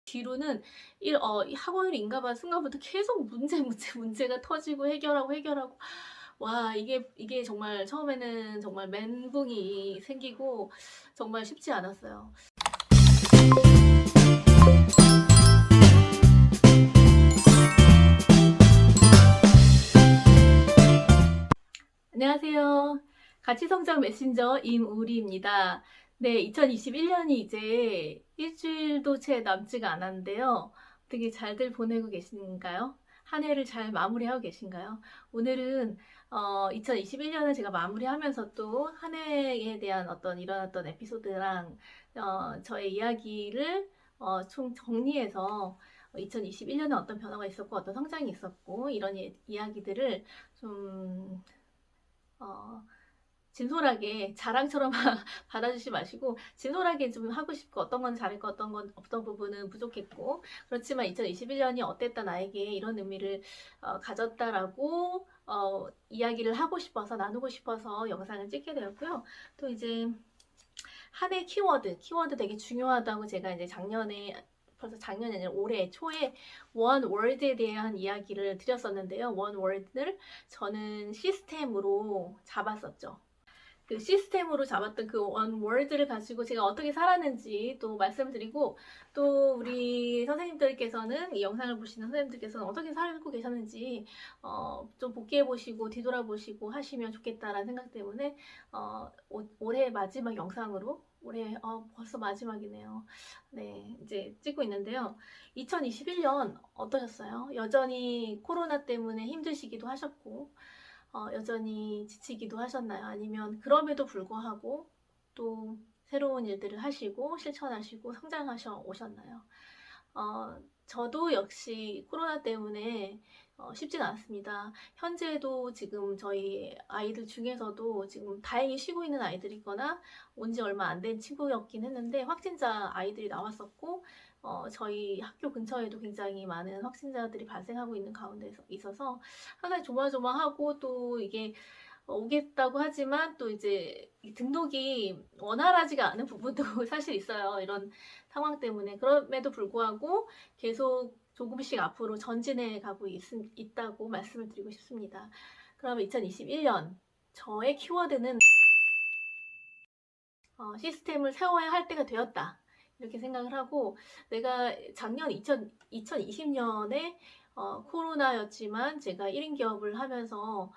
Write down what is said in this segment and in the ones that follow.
뒤로는 이 학원일인가 봐 순간부터 계속 문제가 터지고 해결하고 와 이게 정말 처음에는 정말 멘붕이 생기고 정말 쉽지 않았어요. 안녕하세요. 가치성장 메신저 임우리입니다. 네, 2021년이 이제 일주일도 채 남지가 않았는데요. 어떻게 잘들 보내고 계신가요? 한 해를 잘 마무리하고 계신가요? 오늘은 2021년을 제가 마무리하면서 또 한 해에 대한 어떤 일어났던 에피소드랑 저의 이야기를 총 정리해서 2021년에 어떤 변화가 있었고 어떤 성장이 있었고 이런 이야기들을 좀 진솔하게 자랑처럼 받아주지 마시고 진솔하게 좀 하고 싶고 어떤 건 잘했고 어떤 부분은 부족했고 그렇지만 2021년이 어땠다 나에게 이런 의미를 가졌다라고 이야기를 하고 싶어서 나누고 싶어서 영상을 찍게 되었고요. 또 이제 한 해 키워드 되게 중요하다고 제가 이제 벌써 작년이 아니라 올해 초에 원 월드에 대한 이야기를 드렸었는데요. 원 월드를 저는 시스템으로 잡았었죠. 그 시스템으로 잡았던 그 원 월드를 가지고 제가 어떻게 살았는지 또 말씀을 드리고 또 우리 선생님들께서는 이 영상을 보시는 선생님들께서는 어떻게 살고 계셨는지 좀 복귀해 보시고 뒤돌아보시고 하시면 좋겠다라는 생각 때문에 올해 마지막 영상으로 올해 벌써 마지막이네요. 네, 이제 찍고 있는데요. 2021년 어떠셨어요? 여전히 코로나 때문에 힘드시기도 하셨고 여전히 지치기도 하셨나요? 아니면 그럼에도 불구하고 또 새로운 일들을 하시고 실천하시고 성장하셔 오셨나요? 저도 역시 코로나 때문에 쉽진 않습니다. 현재도 지금 저희 아이들 중에서도 지금 다행히 쉬고 있는 아이들이 있거나 온 지 얼마 안 된 친구였긴 했는데 확진자 아이들이 나왔었고 저희 학교 근처에도 굉장히 많은 확진자들이 발생하고 있는 가운데 있어서 항상 조마조마하고 또 이게 오겠다고 하지만 또 이제 등록이 원활하지가 않은 부분도 사실 있어요. 이런 상황 때문에. 그럼에도 불구하고 계속 조금씩 앞으로 전진해 가고 있다고 말씀을 드리고 싶습니다. 그러면 2021년 저의 키워드는 시스템을 세워야 할 때가 되었다. 이렇게 생각을 하고 내가 작년 2020년에 코로나였지만 제가 1인 기업을 하면서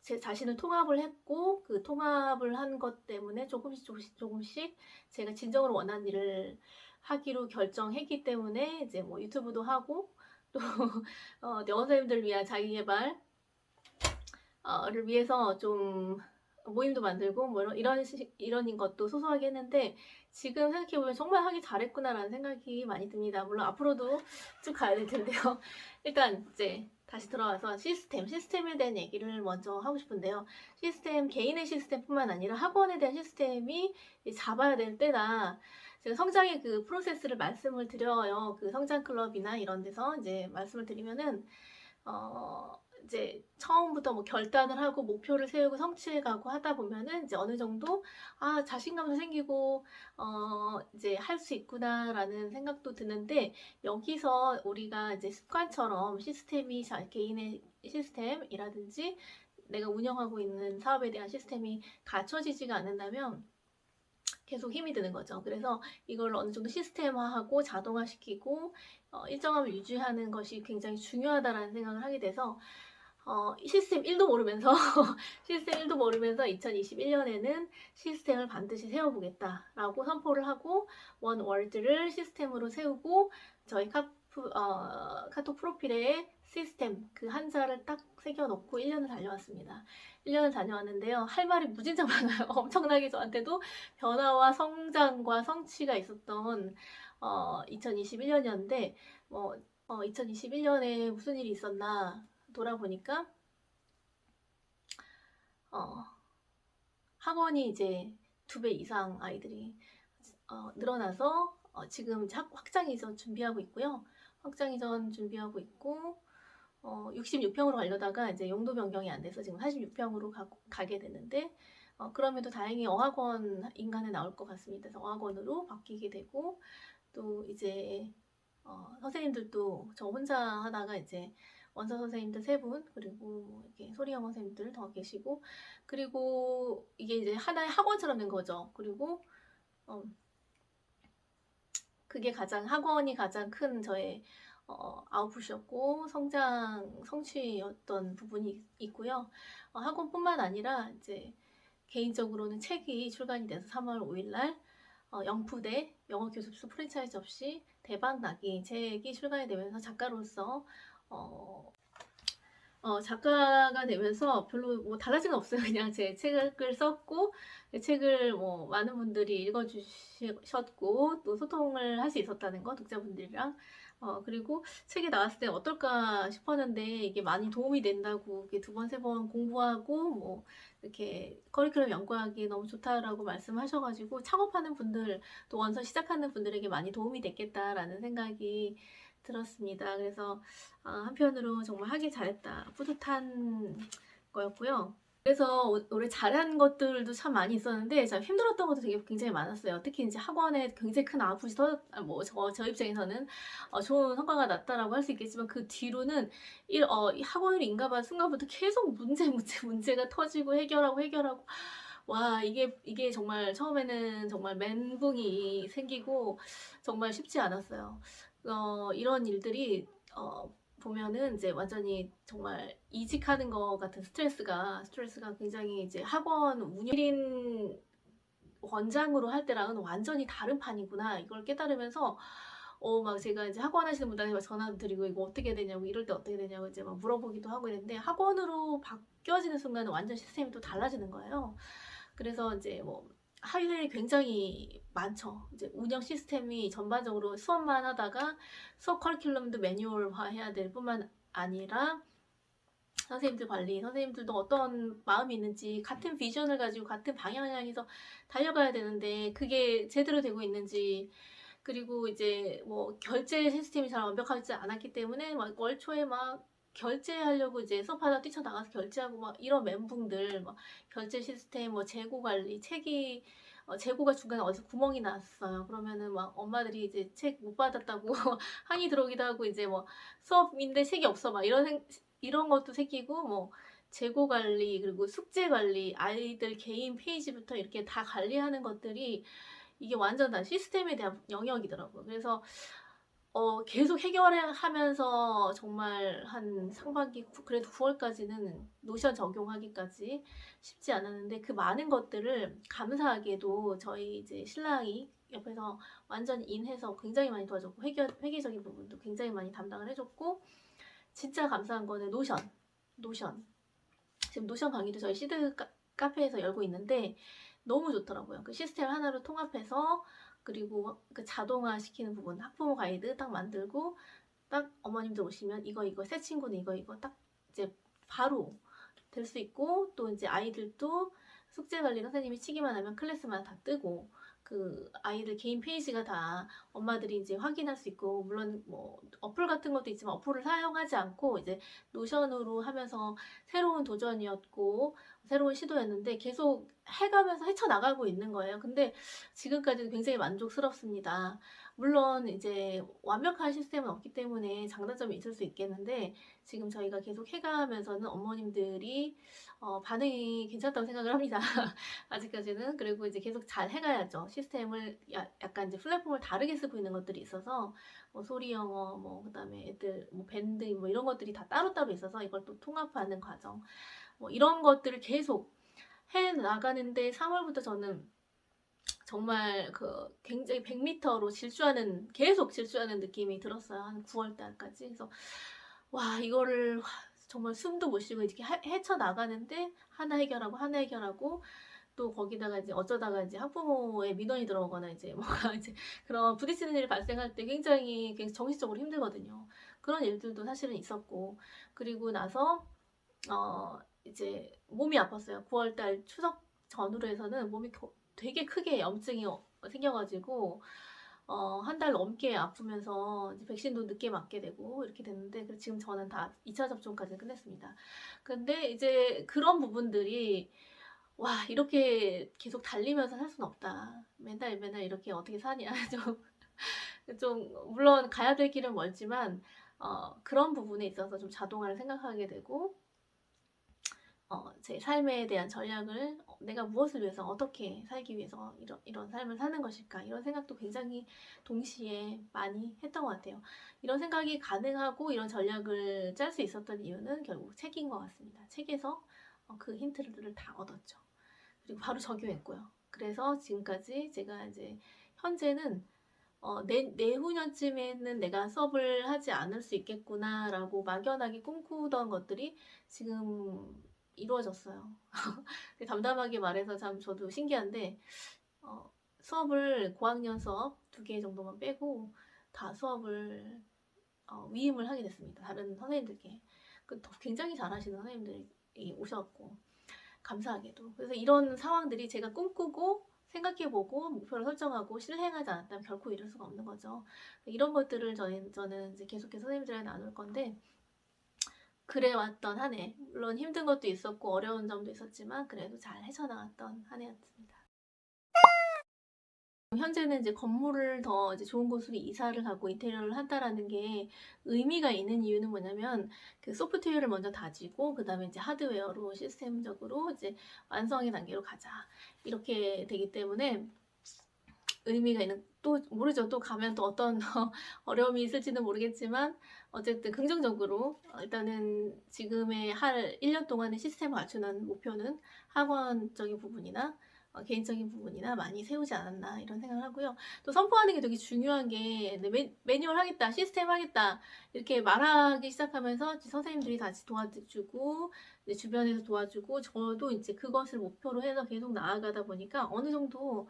제 자신을 통합을 했고 그 통합을 한 것 때문에 조금씩 제가 진정으로 원하는 일을 하기로 결정했기 때문에 이제 뭐 유튜브도 하고 또 여원생님들 위한 자기개발을 위해서 좀 모임도 만들고 뭐 이런 것도 소소하게 했는데 지금 생각해보면 정말 하기 잘했구나라는 생각이 많이 듭니다. 물론 앞으로도 쭉 가야 될 텐데요. 일단 이제 다시 들어와서 시스템에 대한 얘기를 먼저 하고 싶은데요. 개인의 시스템뿐만 아니라 학원에 대한 시스템이 잡아야 될 때다. 제가 성장의 그 프로세스를 말씀을 드려요. 그 성장 클럽이나 이런 데서 이제 말씀을 드리면은 이제 처음부터 뭐 결단을 하고 목표를 세우고 성취해가고 하다 보면은 이제 어느 정도 자신감도 생기고 이제 할 수 있구나라는 생각도 드는데 여기서 우리가 이제 습관처럼 개인의 시스템이라든지 내가 운영하고 있는 사업에 대한 시스템이 갖춰지지가 않는다면 계속 힘이 드는 거죠. 그래서 이걸 어느 정도 시스템화하고 자동화시키고 일정함을 유지하는 것이 굉장히 중요하다라는 생각을 하게 돼서 시스템 1도 모르면서 2021년에는 시스템을 반드시 세워보겠다라고 선포를 하고 원 월드를 시스템으로 세우고 저희 카톡 프로필에 시스템 그 한자를 딱 새겨놓고 1년을 달려왔습니다. 1년을 다녀왔는데요. 할 말이 무진장 많아요. 엄청나게 저한테도 변화와 성장과 성취가 있었던 2021년이었는데 2021년에 무슨 일이 있었나 돌아보니까 학원이 이제 2배 이상 아이들이 늘어나서 지금 확장 이전 준비하고 있고요. 확장 이전 준비하고 있고 66평으로 가려다가 이제 용도 변경이 안 돼서 지금 46평으로 가게 되는데 그럼에도 다행히 어학원 인간에 나올 것 같습니다. 그래서 어학원으로 바뀌게 되고 또 이제 선생님들도 저 혼자 하다가 이제 원서 선생님들 3분, 그리고 뭐 이렇게 소리영어 선생님들 더 계시고, 그리고 이게 이제 하나의 학원처럼 된 거죠. 그리고 어, 그게 학원이 가장 큰 저의 아웃풋이었고 성취였던 부분이 있고요. 학원뿐만 아니라 이제 개인적으로는 책이 출간이 돼서 3월 5일 날 영푸대 영어 교습소 프랜차이즈 없이 대박 나기 책이 출간이 되면서 작가로서 작가가 되면서 별로 뭐 달라진 건 없어요. 그냥 제 책을 썼고, 제 책을 뭐 많은 분들이 읽어주셨고, 또 소통을 할 수 있었다는 거, 독자분들이랑. 그리고 책이 나왔을 때 어떨까 싶었는데, 이게 많이 도움이 된다고, 이렇게 2번, 3번 공부하고, 뭐, 이렇게 커리큘럼 연구하기 너무 좋다라고 말씀하셔가지고, 창업하는 분들, 또 원서 시작하는 분들에게 많이 도움이 됐겠다라는 생각이 들었습니다. 그래서 한편으로 정말 하길 잘했다, 뿌듯한 거였고요. 그래서 올해 잘한 것들도 참 많이 있었는데 참 힘들었던 것도 굉장히 많았어요. 특히 이제 학원에 굉장히 큰 아웃풋이 저 입장에서는 좋은 성과가 났다라고 할 수 있겠지만, 그 뒤로는 학원을 인가봐 순간부터 계속 문제가 터지고 해결하고 와, 이게 정말 처음에는 정말 멘붕이 생기고 정말 쉽지 않았어요. 이런 일들이 보면은 이제 완전히 정말 이직하는 것 같은 스트레스가 굉장히 이제 학원 운영인 원장으로 할 때랑은 완전히 다른 판이구나, 이걸 깨달으면서 막 제가 이제 학원 하시는 분들한테 전화도 드리고 이거 어떻게 되냐고, 이럴 때 어떻게 되냐고 이제 막 물어보기도 하고 이랬는데, 학원으로 바뀌어지는 순간은 완전 시스템이 또 달라지는 거예요. 그래서 이제 뭐 할 일이 굉장히 많죠. 이제 운영 시스템이 전반적으로 수업만 하다가 수업 커리큘럼도 매뉴얼화 해야 될 뿐만 아니라 선생님들 관리, 선생님들도 어떤 마음이 있는지, 같은 비전을 가지고 같은 방향을 향해서 달려가야 되는데 그게 제대로 되고 있는지, 그리고 이제 뭐 결제 시스템이 잘 완벽하지 않았기 때문에 막 월초에 막 결제하려고 이제 수업하다 뛰쳐나가서 결제하고 막 이런 멘붕들, 막 결제 시스템, 뭐 재고 관리, 재고가 중간에 어디서 구멍이 났어요. 그러면은 막 엄마들이 이제 책 못 받았다고 항의 들어오기도 하고, 이제 뭐 수업인데 책이 없어 막 이런 것도 생기고, 뭐 재고 관리, 그리고 숙제 관리, 아이들 개인 페이지부터 이렇게 다 관리하는 것들이 이게 완전 다 시스템에 대한 영역이더라고요. 그래서 계속 해결하면서 정말 한 상반기, 그래도 9월까지는 노션 적용하기까지 쉽지 않았는데, 그 많은 것들을 감사하게도 저희 이제 신랑이 옆에서 완전 인해서 굉장히 많이 도와줬고, 회계적인 부분도 굉장히 많이 담당을 해줬고, 진짜 감사한 거는 노션. 지금 노션 강의도 저희 시드 카페에서 열고 있는데 너무 좋더라고요. 그 시스템 하나로 통합해서, 그리고 그 자동화 시키는 부분, 학부모 가이드 딱 만들고, 딱 어머님들 오시면 이거 새 친구는 이거 딱 이제 바로 될 수 있고, 또 이제 아이들도 숙제 관리 선생님이 치기만 하면 클래스마다 다 뜨고, 그 아이들 개인 페이지가 다 엄마들이 이제 확인할 수 있고, 물론 뭐 어플 같은 것도 있지만 어플을 사용하지 않고 이제 노션으로 하면서 새로운 도전이었고 새로운 시도였는데 계속 해가면서 헤쳐나가고 있는 거예요. 근데 지금까지는 굉장히 만족스럽습니다. 물론 이제 완벽한 시스템은 없기 때문에 장단점이 있을 수 있겠는데, 지금 저희가 계속 해가면서는 어머님들이 반응이 괜찮다고 생각을 합니다. 아직까지는. 그리고 이제 계속 잘 해가야죠. 시스템을 약간 이제 플랫폼을 다르게 쓰고 있는 것들이 있어서, 뭐 소리 영어, 뭐 그다음에 애들 뭐 밴드 뭐 이런 것들이 다 따로따로 있어서 이걸 또 통합하는 과정, 뭐 이런 것들을 계속 해 나가는데, 3월부터 저는 정말 그 굉장히 100m로 계속 질주하는 느낌이 들었어요. 한 9월 달까지. 그래서 와, 이거를 정말 숨도 못 쉬고 이렇게 헤쳐나가는데, 하나 해결하고 또 거기다가 이제 어쩌다가 이제 학부모의 민원이 들어오거나 이제 뭔가 이제 그런 부딪히는 일이 발생할 때 굉장히 정신적으로 힘들거든요. 그런 일들도 사실은 있었고, 그리고 나서 이제 몸이 아팠어요. 9월달 추석 전후로 해서는 몸이 되게 크게 염증이 생겨가지고 한 달 넘게 아프면서 이제 백신도 늦게 맞게 되고 이렇게 됐는데, 지금 저는 다 2차 접종까지 끝냈습니다. 근데 이제 그런 부분들이, 와, 이렇게 계속 달리면서 살 수는 없다. 맨날 이렇게 어떻게 사냐. 좀 좀 물론 가야 될 길은 멀지만 그런 부분에 있어서 좀 자동화를 생각하게 되고 제 삶에 대한 전략을 내가 무엇을 위해서 어떻게 살기 위해서 이런 삶을 사는 것일까 이런 생각도 굉장히 동시에 많이 했던 것 같아요. 이런 생각이 가능하고 이런 전략을 짤 수 있었던 이유는 결국 책인 것 같습니다. 책에서 그 힌트들을 다 얻었죠. 그리고 바로 적용했고요. 그래서 지금까지 제가 이제 현재는 내후년쯤에는 내가 수업을 하지 않을 수 있겠구나라고 막연하게 꿈꾸던 것들이 지금 이루어졌어요. 담담하게 말해서 참 저도 신기한데 수업을 고학년 수업 2개 정도만 빼고 다 수업을 위임을 하게 됐습니다. 다른 선생님들께. 굉장히 잘하시는 선생님들이 오셨고 감사하게도. 그래서 이런 상황들이 제가 꿈꾸고 생각해보고 목표를 설정하고 실행하지 않았다면 결코 이룰 수가 없는 거죠. 이런 것들을 저는 이제 계속해서 선생님들이랑 나눌 건데 그래왔던 한 해. 물론 힘든 것도 있었고 어려운 점도 있었지만 그래도 잘 헤쳐나갔던 한 해였습니다. 현재는 이제 건물을 더 이제 좋은 곳으로 이사를 가고 인테리어를 한다라는 게 의미가 있는 이유는 뭐냐면 그 소프트웨어를 먼저 다지고 그 다음에 이제 하드웨어로 시스템적으로 이제 완성의 단계로 가자 이렇게 되기 때문에 의미가 있는 또 모르죠. 또 가면 또 어떤 어려움이 있을지는 모르겠지만 어쨌든 긍정적으로 일단은 지금의 할 1년 동안의 시스템을 갖추는 목표는 학원적인 부분이나 개인적인 부분이나 많이 세우지 않았나 이런 생각을 하고요. 또 선포하는 게 되게 중요한 게 매뉴얼 하겠다, 시스템 하겠다 이렇게 말하기 시작하면서 선생님들이 같이 도와주고 주변에서 도와주고 저도 이제 그것을 목표로 해서 계속 나아가다 보니까 어느 정도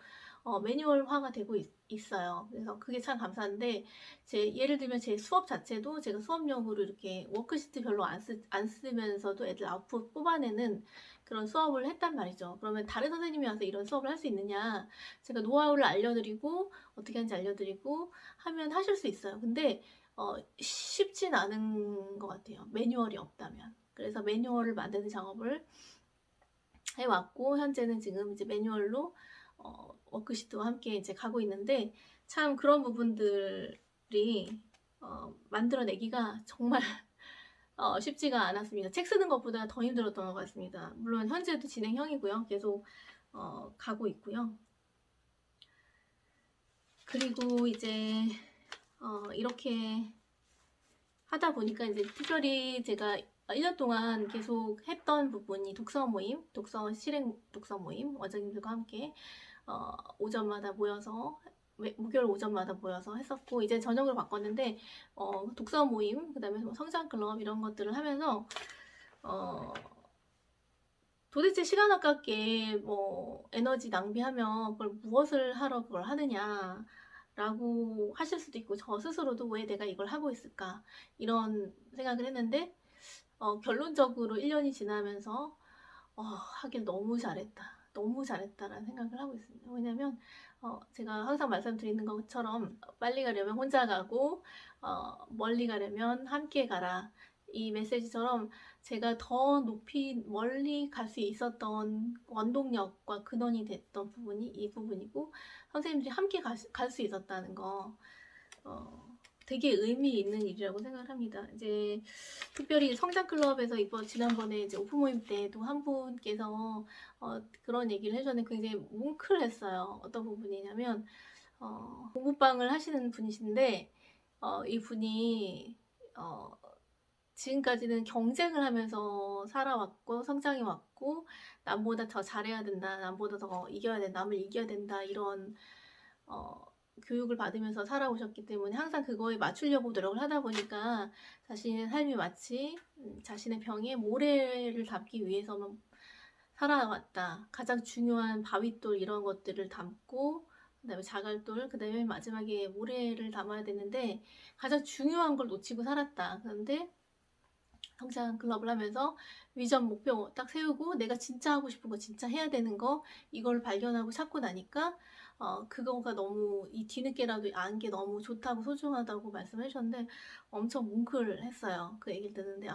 매뉴얼화가 되고 있어요. 그래서 그게 참 감사한데 예를 들면 제 수업 자체도 제가 수업용으로 이렇게 워크시트 별로 안 쓰면서도 애들 아웃풋 뽑아내는 그런 수업을 했단 말이죠. 그러면 다른 선생님이 와서 이런 수업을 할 수 있느냐 제가 노하우를 알려드리고 어떻게 하는지 알려드리고 하면 하실 수 있어요. 근데 쉽진 않은 것 같아요. 매뉴얼이 없다면. 그래서 매뉴얼을 만드는 작업을 해왔고 현재는 지금 이제 매뉴얼로 워크시트와 함께 이제 가고 있는데 참 그런 부분들이 만들어내기가 정말 쉽지가 않았습니다. 책 쓰는 것보다 더 힘들었던 것 같습니다. 물론 현재도 진행형이고요. 계속 가고 있고요. 그리고 이제 이렇게 하다 보니까 이제 특별히 제가 1년 동안 계속 했던 부분이 독서 모임, 실행 독서 모임, 원장님들과 함께 오전마다 모여서 목요일 오전마다 모여서 했었고 이제 저녁으로 바꿨는데 독서 모임, 그 다음에 성장 클럽 이런 것들을 하면서 도대체 시간 아깝게 뭐 에너지 낭비하면 그걸 무엇을 하러 그걸 하느냐 라고 하실 수도 있고 저 스스로도 왜 내가 이걸 하고 있을까 이런 생각을 했는데 결론적으로 1년이 지나면서 하길 너무 잘했다라는 생각을 하고 있습니다. 왜냐면 제가 항상 말씀드리는 것처럼 빨리 가려면 혼자 가고 멀리 가려면 함께 가라 이 메시지처럼 제가 더 높이 멀리 갈 수 있었던 원동력과 근원이 됐던 부분이 이 부분이고 선생님들이 함께 갈 수 있었다는 거 되게 의미 있는 일이라고 생각을 합니다. 이제 특별히 성장클럽에서 지난번에 이제 오픈 모임 때도 한 분께서 그런 얘기를 해줬는데 굉장히 뭉클했어요. 어떤 부분이냐면 공부방을 하시는 분이신데 이 분이 지금까지는 경쟁을 하면서 살아왔고 성장해왔고 남보다 더 잘해야 된다, 남보다 더 이겨야 된다, 남을 이겨야 된다 이런 교육을 받으면서 살아오셨기 때문에 항상 그거에 맞추려고 노력을 하다 보니까 자신의 삶이 마치 자신의 병에 모래를 담기 위해서만 살아왔다. 가장 중요한 바윗돌 이런 것들을 담고 그다음에 자갈돌, 그다음에 마지막에 모래를 담아야 되는데 가장 중요한 걸 놓치고 살았다. 그런데 성장 클럽을 하면서 위전 목표 딱 세우고 내가 진짜 하고 싶은 거 진짜 해야 되는 거 이걸 발견하고 찾고 나니까 그거가 너무 이 뒤늦게라도 안 게 너무 좋다고 소중하다고 말씀해 주셨는데 엄청 뭉클했어요. 그 얘기를 듣는데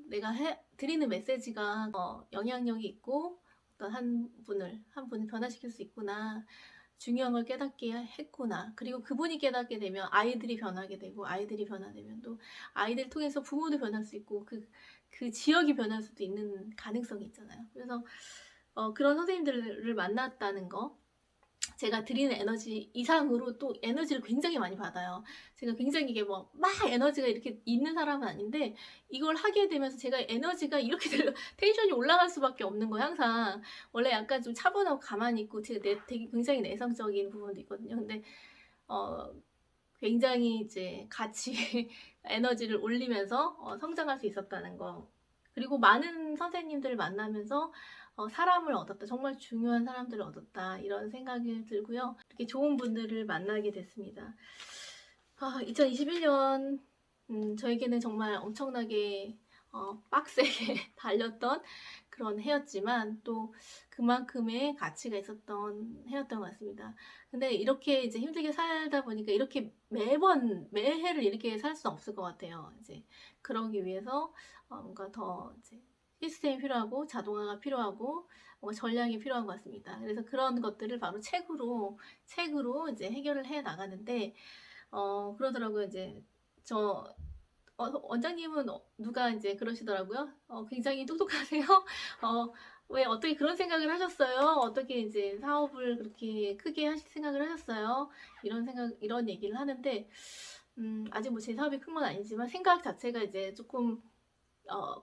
내가 드리는 메시지가 영향력이 있고 어떤 한 분을 변화시킬 수 있구나. 중요한 걸 깨닫게 했구나. 그리고 그분이 깨닫게 되면 아이들이 변하게 되고, 아이들이 변화되면 또 아이들 통해서 부모도 변할 수 있고, 그 지역이 변할 수도 있는 가능성이 있잖아요. 그래서 그런 선생님들을 만났다는 거, 제가 드리는 에너지 이상으로 또 에너지를 굉장히 많이 받아요. 제가 굉장히 이게 뭐 막 에너지가 이렇게 있는 사람은 아닌데, 이걸 하게 되면서 제가 에너지가 이렇게 텐션이 올라갈 수밖에 없는 거예요. 항상 원래 약간 좀 차분하고 가만히 있고 제가 되게 굉장히 내성적인 부분도 있거든요. 근데 굉장히 이제 같이 에너지를 올리면서 성장할 수 있었다는 거. 그리고 많은 선생님들을 만나면서 사람을 얻었다. 정말 중요한 사람들을 얻었다. 이런 생각이 들고요. 이렇게 좋은 분들을 만나게 됐습니다. 2021년 저에게는 정말 엄청나게 빡세게 달렸던 그런 해였지만 또 그만큼의 가치가 있었던 해였던 것 같습니다. 근데 이렇게 이제 힘들게 살다 보니까 이렇게 매해를 이렇게 살 수는 없을 것 같아요. 이제 그러기 위해서 뭔가 더 이제 시스템이 필요하고 자동화가 필요하고 뭔가 전략이 필요한 것 같습니다. 그래서 그런 것들을 바로 책으로 이제 해결을 해 나가는데 그러더라고요. 이제 원장님은 누가 이제 그러시더라고요. 굉장히 똑똑하세요. 왜 어떻게 그런 생각을 하셨어요? 어떻게 이제 사업을 그렇게 크게 하실 생각을 하셨어요? 이런 얘기를 하는데, 아직 뭐 제 사업이 큰 건 아니지만 생각 자체가 이제 조금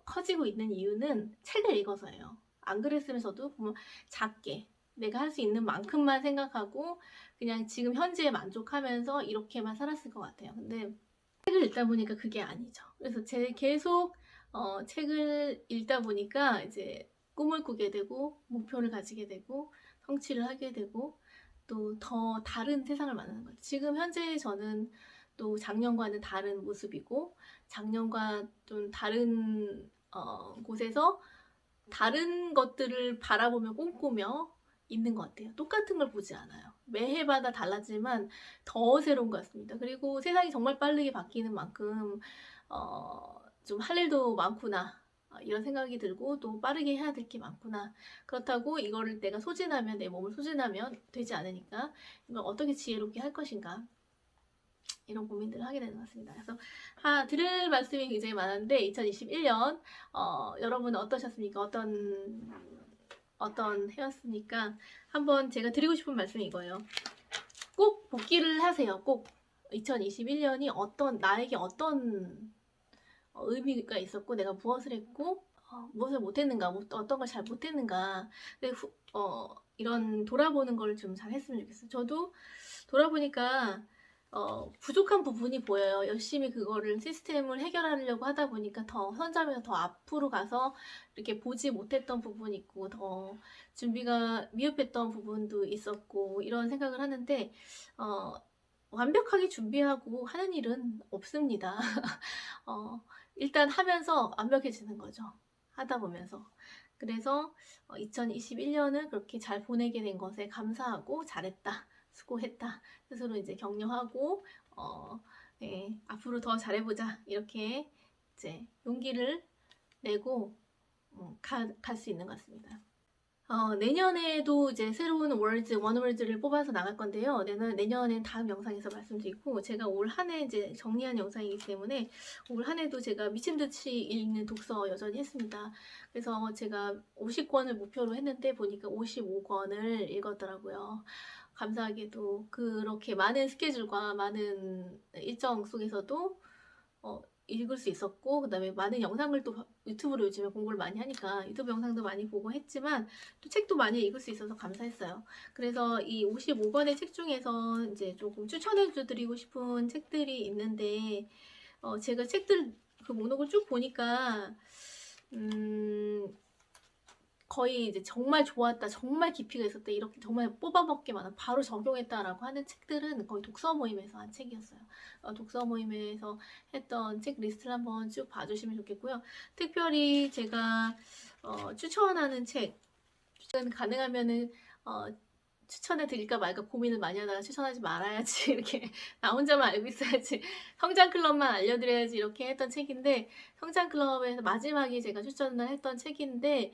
커지고 있는 이유는 책을 읽어서예요. 안 그랬으면 저도 보면 작게 내가 할 수 있는 만큼만 생각하고 그냥 지금 현재에 만족하면서 이렇게만 살았을 것 같아요. 근데 책을 읽다 보니까 그게 아니죠. 그래서 계속 책을 읽다 보니까 이제 꿈을 꾸게 되고 목표를 가지게 되고 성취를 하게 되고 또 더 다른 세상을 만나는 거죠. 지금 현재 저는 또 작년과는 다른 모습이고 작년과 좀 다른 곳에서 다른 것들을 바라보며 꿈꾸며 있는 것 같아요. 똑같은 걸 보지 않아요. 매해마다 달라지만 더 새로운 것 같습니다. 그리고 세상이 정말 빠르게 바뀌는 만큼 좀 할 일도 많구나. 이런 생각이 들고 또 빠르게 해야 될 게 많구나. 그렇다고 이거를 내가 소진하면 내 몸을 소진하면 되지 않으니까 이걸 어떻게 지혜롭게 할 것인가. 이런 고민들을 하게 되는 것 같습니다. 그래서 드릴 말씀이 굉장히 많은데 2021년 여러분은 어떠셨습니까? 어떤 해였습니까? 한번 제가 드리고 싶은 말씀이 이거예요. 꼭 복기를 하세요. 꼭 2021년이 나에게 어떤 의미가 있었고 내가 무엇을 했고 무엇을 못했는가, 어떤 걸 잘 못했는가. 근데 이런 돌아보는 걸 좀 잘 했으면 좋겠어요. 저도 돌아보니까 부족한 부분이 보여요. 열심히 그거를 시스템을 해결하려고 하다 보니까 더 선점해서 더 앞으로 가서 이렇게 보지 못했던 부분이 있고 더 준비가 미흡했던 부분도 있었고 이런 생각을 하는데 완벽하게 준비하고 하는 일은 없습니다. 일단 하면서 완벽해지는 거죠. 하다 보면서. 그래서 2021년을 그렇게 잘 보내게 된 것에 감사하고 잘했다. 수고했다. 스스로 이제 격려하고 네, 앞으로 더 잘해보자. 이렇게 이제 용기를 내고 갈 수 있는 것 같습니다. 내년에도 이제 새로운 원월드를 뽑아서 나갈 건데요. 내년엔 다음 영상에서 말씀드리고, 제가 올 한 해 이제 정리한 영상이기 때문에, 올 한 해도 제가 미친듯이 읽는 독서 여전히 했습니다. 그래서 제가 50권을 목표로 했는데, 보니까 55권을 읽었더라고요. 감사하게도 그렇게 많은 스케줄과 많은 일정 속에서도 읽을 수 있었고, 그 다음에 많은 영상을 또 유튜브로 요즘에 공부를 많이 하니까 유튜브 영상도 많이 보고 했지만 또 책도 많이 읽을 수 있어서 감사했어요. 그래서 이 55권의 책 중에서 이제 조금 추천해 드리고 싶은 책들이 있는데 제가 책들 그 목록을 쭉 보니까 거의 이제 정말 좋았다, 정말 깊이가 있었다, 이렇게 정말 뽑아먹기만 바로 적용했다라고 하는 책들은 거의 독서 모임에서 한 책이었어요. 독서 모임에서 했던 책 리스트를 한번 쭉 봐주시면 좋겠고요. 특별히 제가 추천하는 책은 가능하면은 추천해 드릴까 말까 고민을 많이 하다가 추천하지 말아야지 이렇게 나 혼자만 알고 있어야지 성장클럽만 알려드려야지 이렇게 했던 책인데, 성장클럽에서 마지막에 제가 추천을 했던 책인데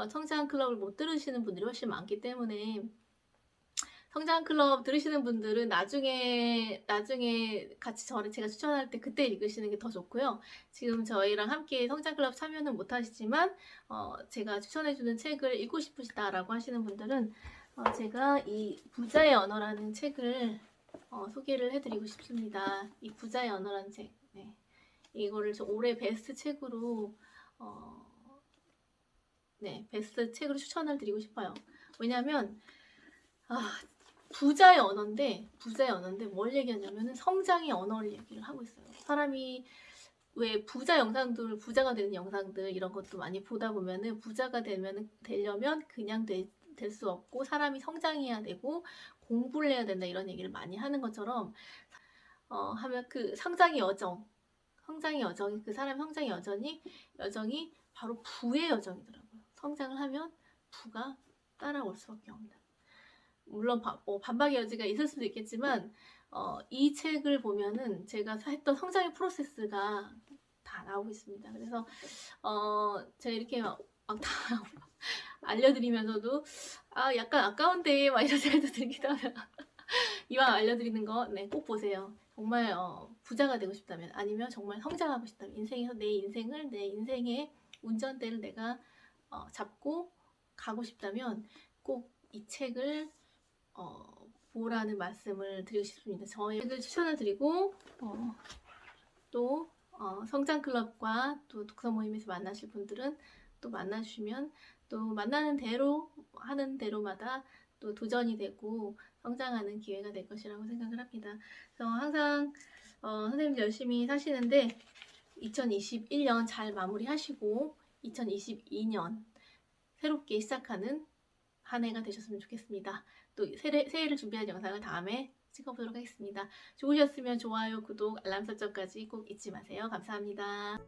성장클럽을 못 들으시는 분들이 훨씬 많기 때문에 성장 클럽 들으시는 분들은 나중에 같이 제가 추천할 때 그때 읽으시는 게 더 좋고요. 지금 저희랑 함께 성장 클럽 참여는 못 하시지만 제가 추천해 주는 책을 읽고 싶으시다라고 하시는 분들은 제가 이 부자의 언어라는 책을 소개를 해드리고 싶습니다. 이 부자의 언어라는 책. 네. 이거를 저 올해 베스트 책으로 베스트 책으로 추천을 드리고 싶어요. 왜냐하면 부자의 언어인데 뭘 얘기하냐면은 성장의 언어를 얘기를 하고 있어요. 사람이 왜 부자가 되는 영상들 이런 것도 많이 보다 보면은 부자가 되려면 그냥 될 수 없고 사람이 성장해야 되고 공부를 해야 된다 이런 얘기를 많이 하는 것처럼 하면 그 성장의 여정이 그 사람의 성장의 여정이 바로 부의 여정이더라고요. 성장을 하면 부가 따라올 수밖에 없는. 물론 반박의 여지가 있을 수도 있겠지만 이 책을 보면은 제가 했던 성장의 프로세스가 다 나오고 있습니다. 그래서 제가 이렇게 막 다 알려드리면서도 약간 아까운데 막 이런 생각도 들기도 하면 이왕 알려드리는 거 꼭 보세요. 정말 부자가 되고 싶다면 아니면 정말 성장하고 싶다면 인생에서 내 인생의 운전대를 내가 잡고 가고 싶다면 꼭 이 책을 보라는 말씀을 드리고 싶습니다. 저희 책을 추천을 드리고 또 성장 클럽과 또 독서 모임에서 만나실 분들은 또 만나주시면 또 만나는 대로 하는 대로마다 또 도전이 되고 성장하는 기회가 될 것이라고 생각을 합니다. 그래서 항상 선생님들 열심히 사시는데 2021년 잘 마무리하시고 2022년 새롭게 시작하는 한 해가 되셨으면 좋겠습니다. 또 새해를 준비한 영상을 다음에 찍어보도록 하겠습니다. 좋으셨으면 좋아요, 구독, 알람 설정까지 꼭 잊지 마세요. 감사합니다.